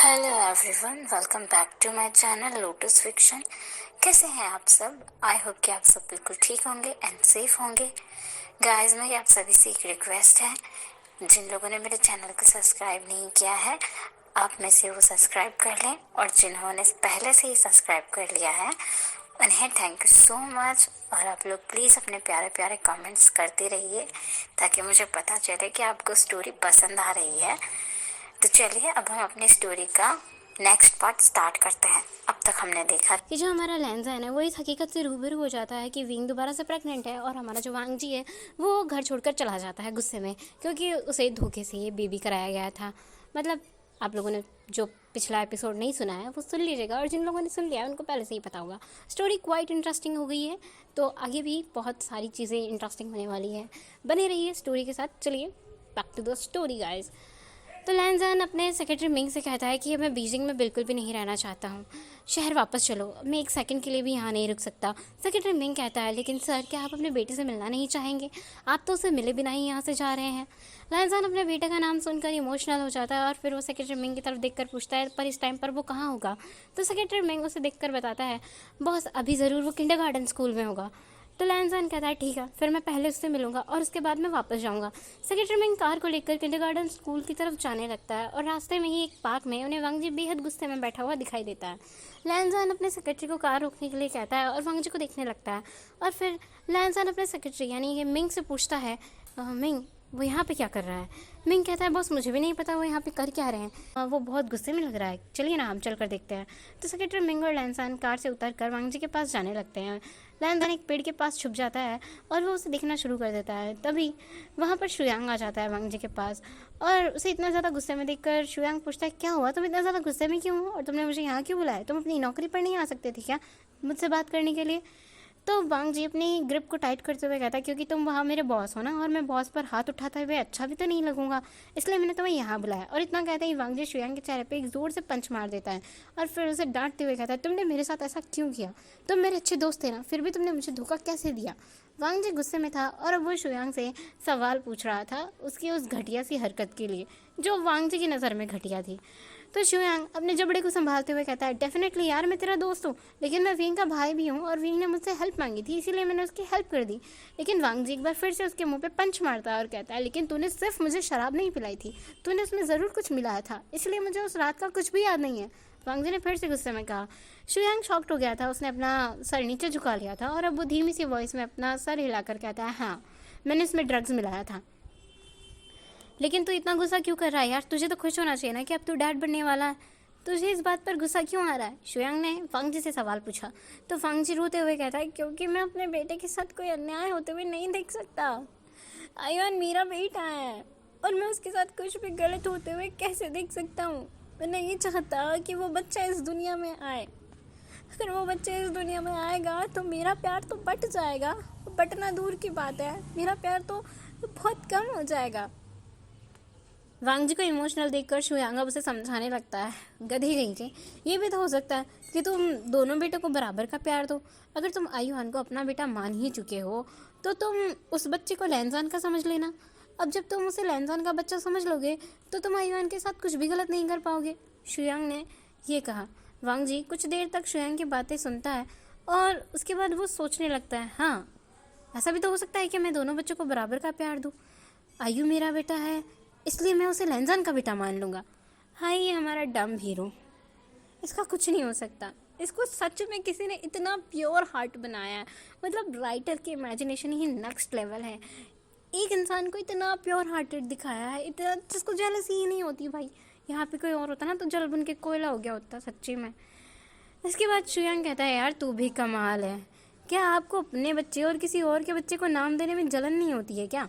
Hello everyone, welcome back to my channel Lotus Fiction. कैसे हैं आप सब? आई होप कि आप सब बिल्कुल ठीक होंगे एंड सेफ होंगे। गाइस, मेरी आप सभी से एक रिक्वेस्ट है, जिन लोगों ने मेरे चैनल को सब्सक्राइब नहीं किया है, आप में से वो सब्सक्राइब कर लें, और जिन्होंने पहले से ही सब्सक्राइब कर लिया है उन्हें थैंक यू सो मच। और आप लोग प्लीज़ अपने प्यारे प्यारे कमेंट्स करते रहिए ताकि मुझे पता चले कि आपको स्टोरी पसंद आ रही है। तो चलिए अब हम अपनी स्टोरी का नेक्स्ट पार्ट स्टार्ट करते हैं। अब तक हमने देखा कि जो हमारा लैंज़ा है ना, वो इस हकीकत से रूबरू हो जाता है कि विंग दोबारा से प्रेग्नेंट है, और हमारा जो वांग जी है वो घर छोड़कर चला जाता है गुस्से में, क्योंकि उसे धोखे से ये बेबी कराया गया था। मतलब आप लोगों ने जो पिछला एपिसोड नहीं सुना है वो सुन लीजिएगा, और जिन लोगों ने सुन लिया है उनको पहले से ही पता होगा। स्टोरी क्वाइट इंटरेस्टिंग हो गई है, तो आगे भी बहुत सारी चीज़ें इंटरेस्टिंग होने वाली है। बने रहिए स्टोरी के साथ। चलिए back to the story guys. तो लैनजान अपने सेक्रेटरी मिंग से कहता है कि मैं बीजिंग में बिल्कुल भी नहीं रहना चाहता हूँ, शहर वापस चलो, मैं एक सेकंड के लिए भी यहाँ नहीं रुक सकता। सेक्रेटरी मिंग कहता है, लेकिन सर क्या आप अपने बेटे से मिलना नहीं चाहेंगे? आप तो उसे मिले बिना ही यहाँ से जा रहे हैं। लैनजान अपने बेटे का नाम सुनकर इमोशनल हो जाता है, और फिर वो सेक्रेटरी मिंग की तरफ देखकर पूछता है, पर इस टाइम पर वो कहाँ होगा? तो सेक्रेटरी मिंग उसे देखकर बताता है, बॉस अभी ज़रूर वो किंडरगार्टन स्कूल में होगा। तो लैनजान कहता है, ठीक है, फिर मैं पहले उससे मिलूंगा और उसके बाद मैं वापस जाऊंगा। सेक्रेटरी मिंग कार को लेकर किंडरगार्टन स्कूल की तरफ जाने लगता है, और रास्ते में ही एक पार्क में उन्हें वांग जी बेहद गुस्से में बैठा हुआ दिखाई देता है। लैनजान अपने सेक्रेटरी को कार रोकने के लिए कहता है और वांग जी को देखने लगता है, और फिर लैनजान अपने सेक्रेटरी यानी कि मिंग से पूछता है, मिंग वो यहाँ पे क्या कर रहा है? मिंग कहता है, बॉस मुझे भी नहीं पता वो यहाँ पे कर क्या रहे हैं, वो बहुत गुस्से में लग रहा है, चलिए ना हम चल कर देखते हैं। तो सेक्रेटरी मिंग और लैनजान कार से उतर कर वांग जी के पास जाने लगते हैं। लैनजान एक पेड़ के पास छुप जाता है और वो उसे देखना शुरू कर देता है। तभी वहाँ पर शुयांग आ जाता है वांग जी के पास, और उसे इतना ज़्यादा गुस्से में देखकर शुयांग पूछता है, क्या हुआ, तुम इतना ज़्यादा गुस्से में क्यों हो, और तुमने मुझे यहाँ क्यों बुलाया? तुम अपनी नौकरी पर नहीं आ सकते थे क्या मुझसे बात करने के लिए? तो वांग जी अपनी ग्रिप को टाइट करते हुए कहता है, क्योंकि तुम वहाँ मेरे बॉस हो ना, और मैं बॉस पर हाथ उठाते हुए अच्छा भी तो नहीं लगूंगा, इसलिए मैंने तुम्हें यहाँ बुलाया। और इतना कहते ही वांग जी शुयांग के चेहरे पे एक जोर से पंच मार देता है, और फिर उसे डांटते हुए कहता है, तुमने मेरे साथ ऐसा क्यों किया? तुम मेरे अच्छे दोस्त थे ना, फिर भी तुमने मुझे धोखा कैसे दिया? वांग जी गुस्से में था, और अब वो शुयांग से सवाल पूछ रहा था उसकी उस घटिया सी हरकत के लिए, जो वांग जी की नज़र में घटिया थी। तो शुयांग अपने जबड़े को संभालते हुए कहता है, डेफिनेटली यार, मैं तेरा दोस्त हूँ, लेकिन मैं विंग का भाई भी हूँ, और विंग ने मुझसे हेल्प मांगी थी, इसीलिए मैंने उसकी हेल्प कर दी। लेकिन वांग जी एक बार फिर से उसके मुंह पे पंच मारता है और कहता है, लेकिन तूने सिर्फ मुझे शराब नहीं पिलाई थी, तूने उसमें ज़रूर कुछ मिलाया था, इसलिए मुझे उस रात का कुछ भी याद नहीं है। वांग जी ने फिर से गुस्से में कहा। शुयांग शॉक्ड हो गया था, उसने अपना सर नीचे झुका लिया था, और अब वो धीमी सी वॉइस में अपना सर हिलाकर कहता है, हाँ मैंने इसमें ड्रग्स मिलाया था। लेकिन तू इतना गुस्सा क्यों कर रहा है यार? तुझे तो खुश होना चाहिए ना कि अब तू डैड बनने वाला है, तुझे इस बात पर गुस्सा क्यों आ रहा है? शुयांग ने वांग जी से सवाल पूछा। तो वांग जी रोते हुए कहता है, क्योंकि मैं अपने बेटे के साथ कोई अन्याय होते हुए नहीं देख सकता। आयुन मेरा बेटा है, और मैं उसके साथ कुछ भी गलत होते हुए कैसे देख सकता हूँ? मैं नहीं चाहता कि वो बच्चा इस दुनिया में आए। अगर वो बच्चे इस दुनिया में आएगा तो मेरा प्यार तो बट जाएगा, बटना दूर की बात है, मेरा प्यार तो बहुत कम हो जाएगा। वांग जी को इमोशनल देखकर शुयांग अब उसे समझाने लगता है, गधी गई थी, ये भी तो हो सकता है कि तुम दोनों बेटों को बराबर का प्यार दो। अगर तुम आयुहान को अपना बेटा मान ही चुके हो तो तुम उस बच्चे को लैनजान का समझ लेना। अब जब तुम उसे लैनजान का बच्चा समझ लोगे तो तुम आयुहान के साथ कुछ भी गलत नहीं कर पाओगे। शुयांग ने ये कहा। वांग जी कुछ देर तक शुयांग की बातें सुनता है, और उसके बाद वो सोचने लगता है, हाँ ऐसा भी तो हो सकता है कि मैं दोनों बच्चों को बराबर का प्यार दूँ। आयु मेरा बेटा है, इसलिए मैं उसे लैनजान का बेटा मान लूँगा। हाँ, ये हमारा डम हीरो, इसका कुछ नहीं हो सकता। इसको सच में किसी ने इतना प्योर हार्ट बनाया है, मतलब राइटर की इमेजिनेशन ही नेक्स्ट लेवल है। एक इंसान को इतना प्योर हार्टेड दिखाया है, इतना जिसको जेलसी ही नहीं होती भाई। यहाँ पे कोई और होता ना तो जल बन के कोयला हो गया होता सच्ची में। इसके बाद शुयांग कहता है, यार तू भी कमाल है, क्या आपको अपने बच्चे और किसी और के बच्चे को नाम देने में जलन नहीं होती है क्या?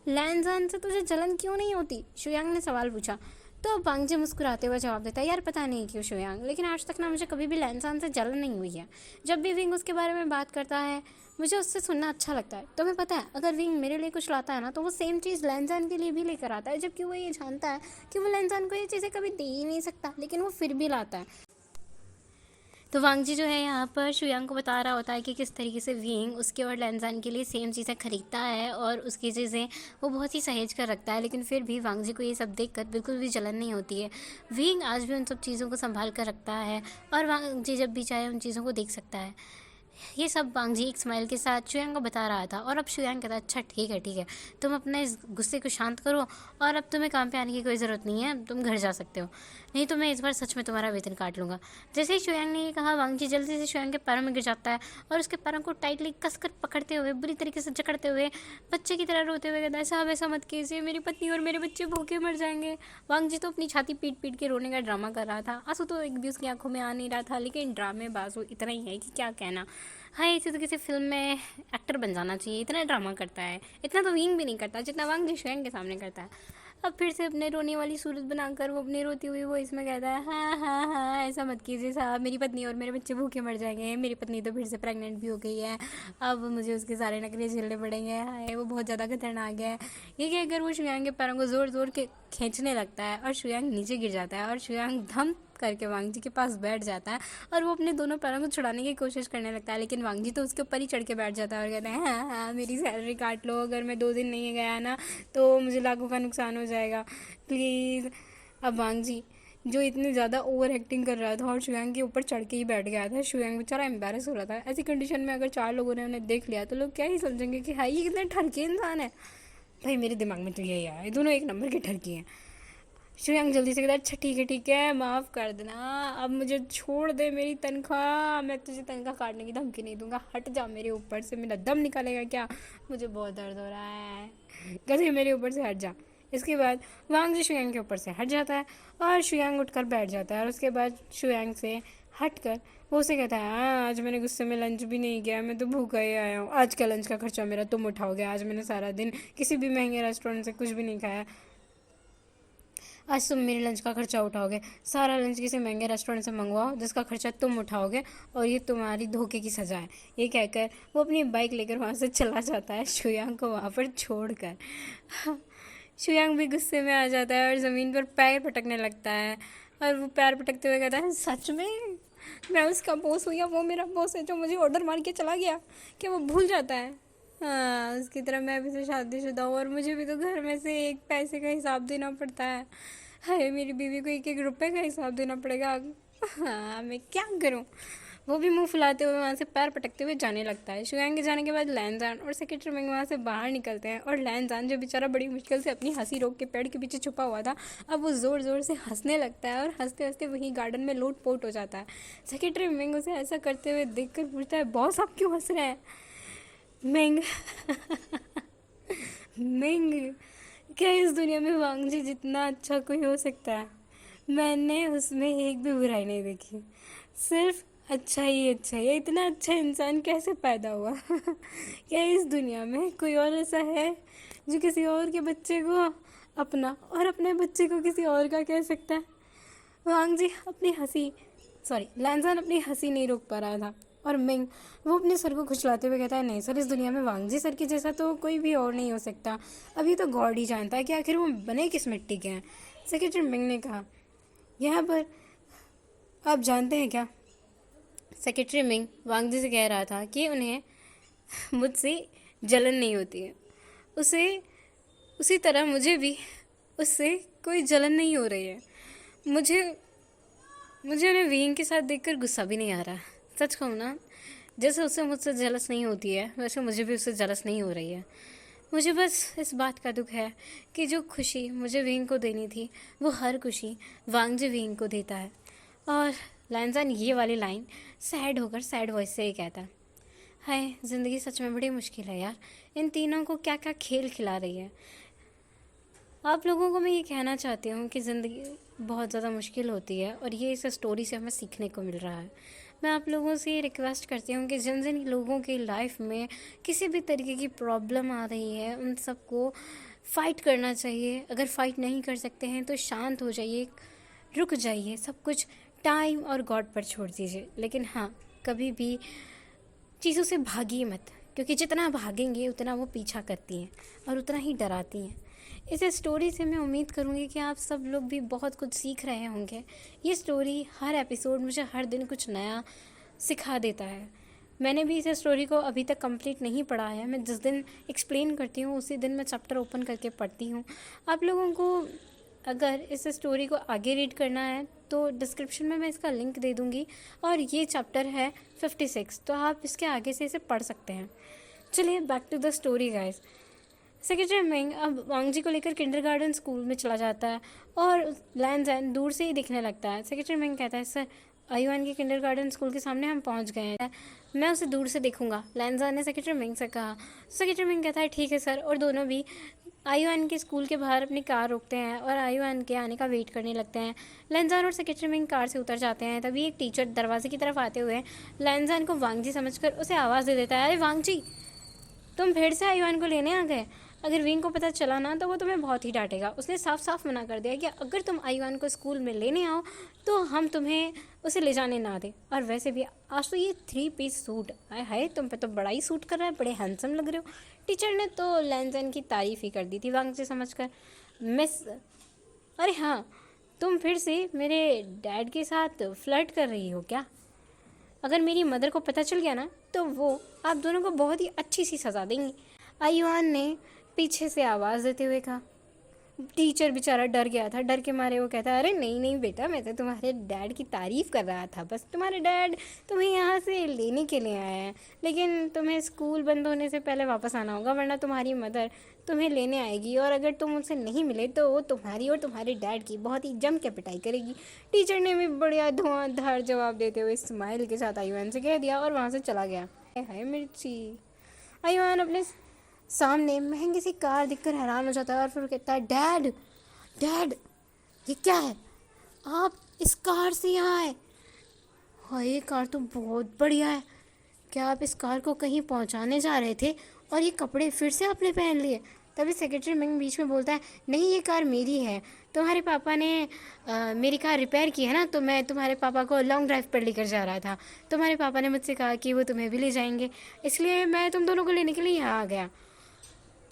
लैनजान से तुझे जलन क्यों नहीं होती? शुयांग ने सवाल पूछा। तो वांग जी मुस्कुराते हुए जवाब देता है, यार पता नहीं क्यों शुयांग, लेकिन आज तक ना मुझे कभी भी लैनजान से जलन नहीं हुई है। जब भी विंग उसके बारे में बात करता है मुझे उससे सुनना अच्छा लगता है। तुम्हें पता है, अगर विंग मेरे लिए कुछ लाता है ना तो वो सेम चीज़ लैनजान के लिए भी लेकर आता है, जबकि वो ये जानता है कि वो लैनजान को ये चीज़ें कभी दे ही नहीं सकता, लेकिन वो फिर भी लाता है। तो वांग जी जो है यहाँ पर शुयांग को बता रहा होता है कि किस तरीके से विंग उसके और लैंजान के लिए सेम चीज़ें खरीदता है और उसकी चीज़ें वो बहुत ही सहेज कर रखता है, लेकिन फिर भी वांग जी को ये सब देखकर बिल्कुल भी जलन नहीं होती है। विंग आज भी उन सब चीज़ों को संभाल कर रखता है और वांग जी जब भी चाहे उन चीज़ों को देख सकता है। ये सब वांग जी एक स्माइल के साथ शुयांग को बता रहा था और अब शुयांग कहता है अच्छा ठीक है, तुम अपने इस गुस्से को शांत करो और अब तुम्हें काम पे आने की कोई ज़रूरत नहीं है, तुम घर जा सकते हो, नहीं तो मैं इस बार सच में तुम्हारा वेतन काट लूँगा। जैसे ही शुयांग ने ये कहा वांग जी जल्दी से शुयांग के पैरों में गिर जाता है और उसके पैरों को टाइटली कस कर पकड़ते हुए बुरी तरीके से जकड़ते हुए बच्चे की तरह रोते हुए कहता है साहब ऐसा मत कीजिए, मेरी पत्नी और मेरे बच्चे भूखे मर जाएंगे। वांग जी तो अपनी छाती पीट पीट के रोने का ड्रामा कर रहा था, आंसू तो एक भी उसकी आंखों में आ नहीं रहा था, लेकिन ड्रामेबाज वो इतना ही है कि क्या कहना। हाँ इसे तो किसी फिल्म में एक्टर बन जाना चाहिए, इतना ड्रामा करता है, इतना तो विंग भी नहीं करता जितना वांग जी शुयांग के सामने करता है। अब फिर से अपने रोने वाली सूरत बनाकर वो अपनी रोती हुई वो इसमें कहता है हाँ ऐसा मत कीजिए साहब, मेरी पत्नी और मेरे बच्चे भूखे मर जाएंगे, मेरी पत्नी तो फिर से प्रेग्नेंट भी हो गई है, अब मुझे उसके सारे नखरे झेलने पड़ेंगे, हाय वो बहुत ज़्यादा खतरनाक है। ये कहकर वो शुयांग के पैरों को ज़ोर ज़ोर के खींचने लगता है और शुयांग नीचे गिर जाता है और शुयांग धम करके वांग जी के पास बैठ जाता है और वो अपने दोनों पैरों को छुड़ाने की कोशिश करने लगता है, लेकिन वांग जी तो उसके ऊपर ही चढ़ के बैठ जाता है और कहता है हाँ मेरी सैलरी काट लो, अगर मैं 2 दिन नहीं गया ना तो मुझे लाखों का नुकसान हो जाएगा प्लीज़। अब वांग जी जो इतनी ज़्यादा ओवर एक्टिंग कर रहा था और शुयांग के ऊपर चढ़ के ही बैठ गया था, शुयांग बेचारा एम्बैरस हो रहा था। ऐसी कंडीशन में अगर 4 लोगों ने उन्हें देख लिया तो लोग क्या ही समझेंगे कि हाँ ये कितने ठरकी इंसान है। भाई मेरे दिमाग में तो यही आया, ये दोनों एक नंबर के ठरकी हैं। शुयांग जल्दी से कहता है अच्छा ठीक है माफ़ कर देना, अब मुझे छोड़ दे, मेरी तनख्वाह, मैं तुझे तनख्वाह काटने की धमकी नहीं दूंगा, हट जा मेरे ऊपर से, मेरा दम निकालेगा क्या, मुझे बहुत दर्द हो रहा है, गधे मेरे ऊपर से हट जा। इसके बाद वांग जी शुयांग के ऊपर से हट जाता है और शुयांग उठकर बैठ जाता है और उसके बाद शुयांग से हट कर वो उसे कहता है हाँ आज मैंने गुस्से में लंच भी नहीं किया, मैं तो भूखा ही आया हूँ, आज का लंच का खर्चा मेरा तुम उठाओगे, आज मैंने सारा दिन किसी भी महंगे रेस्टोरेंट से कुछ भी नहीं खाया, आज तुम मेरे लंच का खर्चा उठाओगे, सारा लंच किसी महंगे रेस्टोरेंट से मंगवाओ जिसका खर्चा तुम उठाओगे और ये तुम्हारी धोखे की सज़ा है। ये कहकर वो अपनी बाइक लेकर वहाँ से चला जाता है शुयांग को वहाँ पर छोड़कर। शुयांग भी गुस्से में आ जाता है और ज़मीन पर पैर पटकने लगता है और वो पैर पटकते हुए कहता है सच में मैं उसका बॉस हूँ या वो मेरा बॉस है जो मुझे ऑर्डर मार के चला गया, क्या वो भूल जाता है। हाँ उसकी तरह मैं भी तो शादीशुदा हूँ और मुझे भी तो घर में से एक पैसे का हिसाब देना पड़ता है, हाय मेरी बीवी को 1-1 रुपए का हिसाब देना पड़ेगा। हाँ मैं क्या करूँ। वो भी मुंह फुलाते हुए वहाँ से पैर पटकते हुए जाने लगता है। शुयांग के जाने के बाद लैनजान और सेक्रेटरी मिंग वहाँ से बाहर निकलते हैं और लैनजान जो बेचारा बड़ी मुश्किल से अपनी हंसी रोक के पेड़ के पीछे छुपा हुआ था अब वो ज़ोर ज़ोर से हंसने लगता है और हंसते हंसते वहीं गार्डन में लोट पोट हो जाता है। सेक्रेटरी मिंग उसे ऐसा करते हुए देख कर पूछता है बॉस आप क्यों हंस रहे हैं। मिंग मिंग क्या इस दुनिया में वांग जी जितना अच्छा कोई हो सकता है, मैंने उसमें एक भी बुराई नहीं देखी, सिर्फ अच्छा ही है, इतना अच्छा इंसान कैसे पैदा हुआ। क्या इस दुनिया में कोई और ऐसा है जो किसी और के बच्चे को अपना और अपने बच्चे को किसी और का कह सकता है। वांग जी अपनी लैनजान अपनी हंसी नहीं रोक पा रहा था और मिंग वो अपने सर को खुजलाते हुए कहता है नहीं सर इस दुनिया में वांग जी सर के जैसा तो कोई भी और नहीं हो सकता, अभी तो गॉड ही जानता है कि आखिर वो बने किस मिट्टी के हैं। सेक्रेटरी मिंग ने कहा यहाँ पर आप जानते हैं क्या। सेक्रेटरी मिंग वांग जी से कह रहा था कि उन्हें मुझसे जलन नहीं होती है, उसे उसी तरह मुझे भी उससे कोई जलन नहीं हो रही है, मुझे उन्हें विंग के साथ देखकर गुस्सा भी नहीं आ रहा। सच कहूँ ना जैसे उससे मुझसे जलस नहीं होती है वैसे मुझे भी उससे जलस नहीं हो रही है। मुझे बस इस बात का दुख है कि जो खुशी मुझे विंग को देनी थी वो हर खुशी वांग जी विंग को देता है। और लैनजान ये वाली लाइन सैड होकर सैड वॉइस से ही कहता है हाय ज़िंदगी सच में बड़ी मुश्किल है यार, इन तीनों को क्या क्या खेल खिला रही है। आप लोगों को मैं ये कहना चाहती हूँ कि ज़िंदगी बहुत ज़्यादा मुश्किल होती है और ये इस स्टोरी से हमें सीखने को मिल रहा है। मैं आप लोगों से ये रिक्वेस्ट करती हूँ कि जिन जिन लोगों की लाइफ में किसी भी तरीके की प्रॉब्लम आ रही है उन सबको फ़ाइट करना चाहिए। अगर फ़ाइट नहीं कर सकते हैं तो शांत हो जाइए, रुक जाइए, सब कुछ टाइम और गॉड पर छोड़ दीजिए। लेकिन हाँ कभी भी चीज़ों से भागिए मत, क्योंकि जितना भागेंगे उतना वो पीछा करती हैं और उतना ही डराती हैं। इस स्टोरी से मैं उम्मीद करूँगी कि आप सब लोग भी बहुत कुछ सीख रहे होंगे। ये स्टोरी हर एपिसोड मुझे हर दिन कुछ नया सिखा देता है। मैंने भी इस स्टोरी को अभी तक कंप्लीट नहीं पढ़ा है। मैं जिस दिन एक्सप्लेन करती हूँ उसी दिन मैं चैप्टर ओपन करके पढ़ती हूँ। आप लोगों को अगर इस स्टोरी को आगे रीड करना है तो डिस्क्रिप्शन में मैं इसका लिंक दे दूँगी और ये चैप्टर है 56, तो आप इसके आगे से इसे पढ़ सकते हैं। चलिए back to the story guys. Secretary Ming अब वांग जी को लेकर किंडरगार्टन स्कूल में चला जाता है और लैन जैन दूर से ही दिखने लगता है। सेक्रेटरी मिंग कहता है, सर आयुआन के किंडरगार्टन स्कूल के सामने हम पहुंच गए हैं, मैं उसे दूर से देखूंगा, लैन जैन ने सेक्रेटरी मिंग से कहा। सेक्रेटरी मिंग कहता है, ठीक है सर, और दोनों भी आयुआन के स्कूल के बाहर अपनी कार रोकते हैं और आयुआन के आने का वेट करने लगते हैं। लैनजान और सेक्रेटरी मिंग कार से उतर जाते हैं। तभी एक टीचर दरवाजे की तरफ आते हुए लैनजान को वांग जी समझकर उसे आवाज़ दे देता है, अरे वांग जी, तुम फिर से आयुआन को लेने आ गए। अगर विंग को पता चला ना तो वो तुम्हें बहुत ही डांटेगा। उसने साफ साफ मना कर दिया कि अगर तुम आयुआन को स्कूल में लेने आओ तो हम तुम्हें उसे ले जाने ना दें। और वैसे भी आज तो ये 3 पीस सूट, हाय हाय, तुम पे तो बड़ा ही सूट कर रहा है, बड़े हैंडसम लग रहे हो। टीचर ने तो लैनजैन की तारीफ़ ही कर दी थी वांग से समझकर। मिस, अरे हाँ, तुम फिर से मेरे डैड के साथ फ्लर्ट कर रही हो क्या? अगर मेरी मदर को पता चल गया ना तो वो आप दोनों को बहुत ही अच्छी सी सज़ा देंगी, आयुआन ने पीछे से आवाज़ देते हुए कहा। टीचर बेचारा डर गया था। डर के मारे वो कहता है, अरे नहीं नहीं बेटा, मैं तो तुम्हारे डैड की तारीफ़ कर रहा था, बस तुम्हारे डैड तुम्हें यहाँ से लेने के लिए आए हैं, लेकिन तुम्हें स्कूल बंद होने से पहले वापस आना होगा, वरना तुम्हारी मदर तुम्हें लेने आएगी और अगर तुम उनसे नहीं मिले तो वो तुम्हारी और तुम्हारे डैड की बहुत ही जम के पिटाई करेगी। टीचर ने भी बढ़िया धुआंधार जवाब देते हुए स्माइल के साथ आयुआन से कह दिया और वहाँ से चला गया। हाय मिर्ची। आयुआन अपने सामने महंगी सी कार देखकर हैरान हो जाता है और फिर कहता है, डैड डैड, ये क्या है? आप इस कार से यहाँ आए? हाँ, ये कार तो बहुत बढ़िया है। क्या आप इस कार को कहीं पहुँचाने जा रहे थे और ये कपड़े फिर से आपने पहन लिए? तभी सेक्रेटरी मिंग बीच में बोलता है, नहीं, ये कार मेरी है, तुम्हारे पापा ने मेरी कार रिपेयर की है ना, तो मैं तुम्हारे पापा को लॉन्ग ड्राइव पर लेकर जा रहा था। तुम्हारे पापा ने मुझसे कहा कि वो तुम्हें भी ले जाएंगे, इसलिए मैं तुम दोनों को लेने के लिए यहाँ आ गया।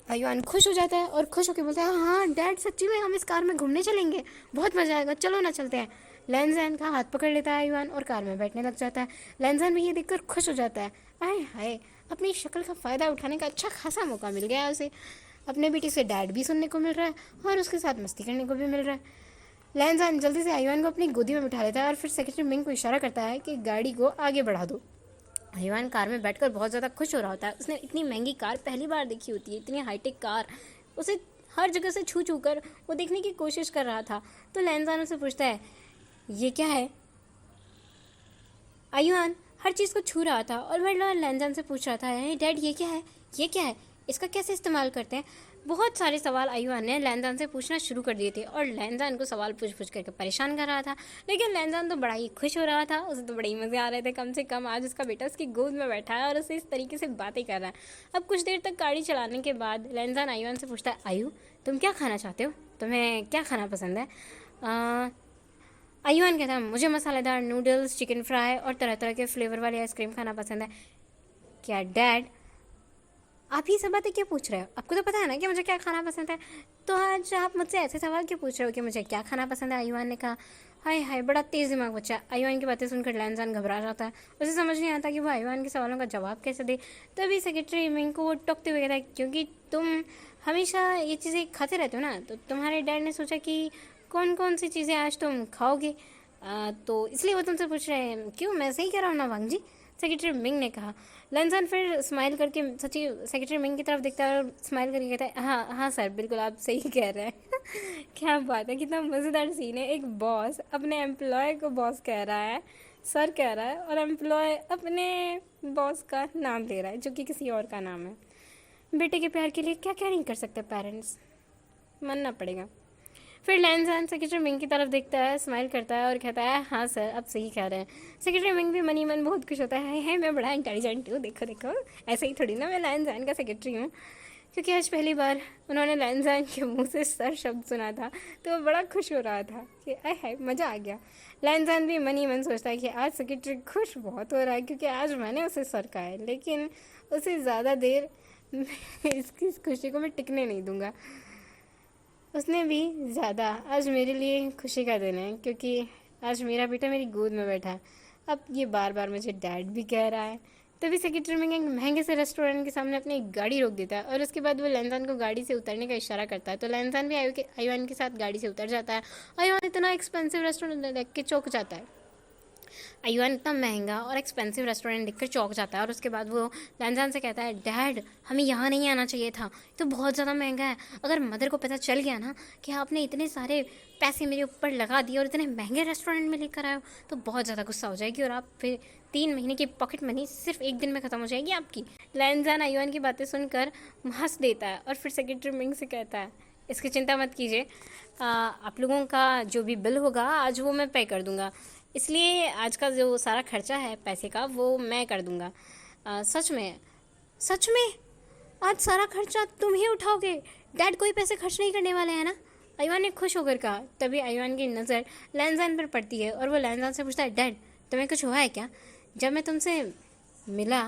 आयुआन खुश हो जाता है और खुश होकर बोलता है, हाँ डैड, सच्ची में हम इस कार में घूमने चलेंगे, बहुत मज़ा आएगा, चलो ना चलते हैं। लैनजैन का हाथ पकड़ लेता है आयुआन और कार में बैठने लग जाता है। लैनजैन भी ये देखकर खुश हो जाता है। आए हाय, अपनी शक्ल का फ़ायदा उठाने का अच्छा खासा मौका मिल गया है उसे। अपने बेटी से डैड भी सुनने को मिल रहा है और उसके साथ मस्ती करने को भी मिल रहा है। लैनजैन जल्दी से आयुआन को अपनी गोदी में बिठा लेता है और फिर सेक्रेटरी मिंग को इशारा करता है कि गाड़ी को आगे बढ़ा दो। आयुआन कार में बैठकर बहुत ज़्यादा खुश हो रहा होता है। उसने इतनी महंगी कार पहली बार देखी होती है, इतनी हाईटेक कार। उसे हर जगह से छू छू कर वो देखने की कोशिश कर रहा था। तो लैनजान उससे पूछता है, ये क्या है? आयुआन हर चीज़ को छू रहा था और वह लैनजान से पूछ रहा था, डैड ये क्या है, ये क्या है, इसका कैसे इस्तेमाल करते हैं? बहुत सारे सवाल आयुआन ने लैनजान से पूछना शुरू कर दिए थे और लैनजान को सवाल पूछ पूछ करके परेशान कर रहा था। लेकिन लैनजान तो बड़ा ही खुश हो रहा था, उसे तो बड़े ही मज़े आ रहे थे। कम से कम आज उसका बेटा उसकी गोद में बैठा है और उसे इस तरीके से बातें कर रहा है। अब कुछ देर तक गाड़ी चलाने के बाद लैनजान आयुआन से पूछता है, आयु, तुम क्या खाना चाहते हो? तुम्हें क्या खाना पसंद है? आयुआन कहता है, मुझे मसालेदार नूडल्स, चिकन फ्राई और तरह तरह के फ्लेवर वाली आइसक्रीम खाना पसंद है। क्या डैड, आप ये सब बातें क्यों पूछ रहे हो? आपको तो पता है ना कि मुझे क्या खाना पसंद है, तो आज आप मुझसे ऐसे सवाल क्यों पूछ रहे हो कि मुझे क्या खाना पसंद है? आयुआन ने कहा। हाय हाय, बड़ा तेज़ दिमाग बच्चा। आयुआन की बातें सुनकर लैनजान घबरा जाता है। उसे समझ नहीं आता कि वो आयुआन के सवालों का जवाब कैसे दे। तभी सेक्रेटरी मिंग को वो टोकते हुए कहता है, क्योंकि तुम हमेशा ये चीज़ें खाते रहते हो ना, तो तुम्हारे डैड ने सोचा कि कौन कौन सी चीज़ें आज तुम खाओगे, तो इसलिए वो तुमसे पूछ रहे हैं। क्यों, मैं सही कह रहा हूँ ना वांग जी? सेक्रेटरी मिंग ने कहा। लैनजान फिर स्माइल करके सच्ची सेक्रेटरी मिंग की तरफ देखता है और स्माइल करके कहता है, हाँ हाँ सर, बिल्कुल आप सही कह रहे हैं। क्या बात है, कितना मज़ेदार सीन है। एक बॉस अपने एम्प्लॉय को बॉस कह रहा है, सर कह रहा है, और एम्प्लॉय अपने बॉस का नाम ले रहा है जो कि किसी और का नाम है। बेटे के प्यार के लिए क्या क्या नहीं कर सकते पेरेंट्स, मानना पड़ेगा। फिर लैनजान सेक्रेटरी मिंग की तरफ देखता है, स्माइल करता है और कहता है, हाँ सर, आप सही कह रहे हैं। सेक्रेटरी मिंग भी मनी मन बहुत खुश होता है, मैं बड़ा इंटेलिजेंट हूँ, देखो देखो, ऐसे ही थोड़ी ना मैं लैनजान का सेक्रेटरी हूँ। क्योंकि आज पहली बार उन्होंने लैनजान के मुंह से सर शब्द सुना था, तो वो बड़ा खुश हो रहा था कि आय हाय, मज़ा आ गया। लैनजान भी मनी मन सोचता है कि आज सेक्रेटरी खुश बहुत हो रहा है क्योंकि आज मैंने उसे सर कहा है, लेकिन उसे ज़्यादा देर इसकी इस खुशी को मैं टिकने नहीं दूँगा। उसने भी ज़्यादा। आज मेरे लिए खुशी का दिन है क्योंकि आज मेरा बेटा मेरी गोद में बैठा है। अब ये बार बार मुझे डैड भी कह रहा है। तभी सेक्रेटरी में एक महंगे से रेस्टोरेंट के सामने अपनी एक गाड़ी रोक देता है और उसके बाद वो लैंजान को गाड़ी से उतरने का इशारा करता है। तो लैंजान भी आयुआन के साथ गाड़ी से उतर जाता है। आयुआन इतना एक्सपेंसिव रेस्टोरेंट देख के चौंक जाता है। आयुआन इतना महंगा और एक्सपेंसिव रेस्टोरेंट देखकर चौंक जाता है और उसके बाद वो लैंजान से कहता है, डैड हमें यहाँ नहीं आना चाहिए था, तो बहुत ज़्यादा महंगा है। अगर मदर को पता चल गया ना कि आपने इतने सारे पैसे मेरे ऊपर लगा दिए और इतने महंगे रेस्टोरेंट में लेकर आए हो, तो बहुत ज़्यादा गुस्सा हो जाएगी और आप फिर 3 महीने की पॉकेट मनी सिर्फ एक दिन में ख़त्म हो जाएगी आपकी। लैंजान आयुआन की बातें सुनकर हंस देता है और फिर सेक्रेटरी मिंग से कहता है, इसकी चिंता मत कीजिए, आप लोगों का जो भी बिल होगा आज वो मैं पे कर दूंगा, इसलिए आज का जो सारा खर्चा है पैसे का वो मैं कर दूंगा। सच में? सच में आज सारा खर्चा तुम ही उठाओगे? डैड कोई पैसे खर्च नहीं करने वाले हैं ना? आयुआन ने खुश होकर कहा। तभी आयुआन की नज़र लैंजान पर पड़ती है और वो लैंजान से पूछता है, डैड तुम्हें कुछ हुआ है क्या? जब मैं तुमसे मिला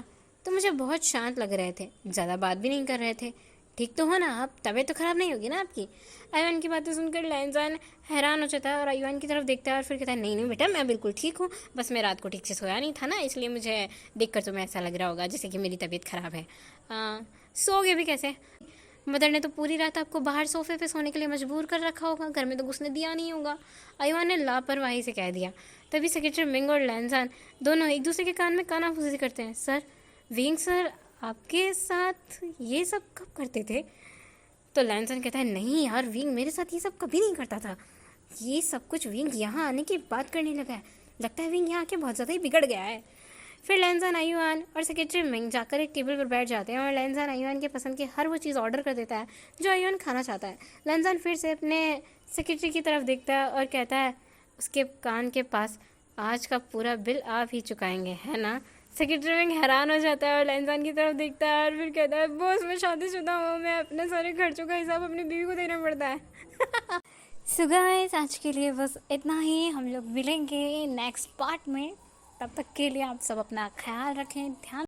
तो मुझे बहुत शांत लग रहे थे, ज़्यादा बात भी नहीं कर रहे थे, ठीक तो हो ना आप? तबीयत तो ख़राब नहीं होगी ना आपकी? आयुआन की बातें सुनकर लैंजान हैरान हो जाता है और आयुआन की तरफ देखता है और फिर कहता है, नहीं नहीं बेटा मैं बिल्कुल ठीक हूँ, बस मैं रात को ठीक से सोया नहीं था ना, इसलिए मुझे देखकर तुम्हें ऐसा लग रहा होगा जैसे कि मेरी तबीयत ख़राब है। सोओगे भी कैसे? मदर ने तो पूरी रात आपको बाहर सोफे पे सोने के लिए मजबूर कर रखा होगा, घर में तो घुसने दिया नहीं होगा, आयुआन ने लापरवाही से कह दिया। तभी सेक्रेटरी मिंग और लैंजान दोनों एक दूसरे के कान में कानाफूसी करते हैं। सर, विंग सर आपके साथ ये सब कब करते थे? तो लैंसन कहता है, नहीं यार विंग मेरे साथ ये सब कभी नहीं करता था, ये सब कुछ विंग यहाँ आने की बात करने लगा है, लगता है विंग यहाँ आके बहुत ज़्यादा ही बिगड़ गया है। फिर लैंसन, आयुआन और सेक्रेटरी मिंग जाकर एक टेबल पर बैठ जाते हैं और लैंसन आयुआन के पसंद की हर वो चीज़ ऑर्डर कर देता है जो आयुआन खाना चाहता है। लैंसन फिर से अपने सेक्रेटरी की तरफ देखता है और कहता है उसके कान के पास, आज का पूरा बिल आप ही चुकाएंगे है ना? सेक्रेटरी विंग हैरान हो जाता है और लैंजान की तरफ देखता है और फिर कहता है, बॉस मैं शादीशुदा हूँ, मैं अपने सारे खर्चों का हिसाब अपनी बीवी को देना पड़ता है। सो गाइस आज के लिए बस इतना ही, हम लोग मिलेंगे नेक्स्ट पार्ट में, तब तक के लिए आप सब अपना ख्याल रखें, ध्यान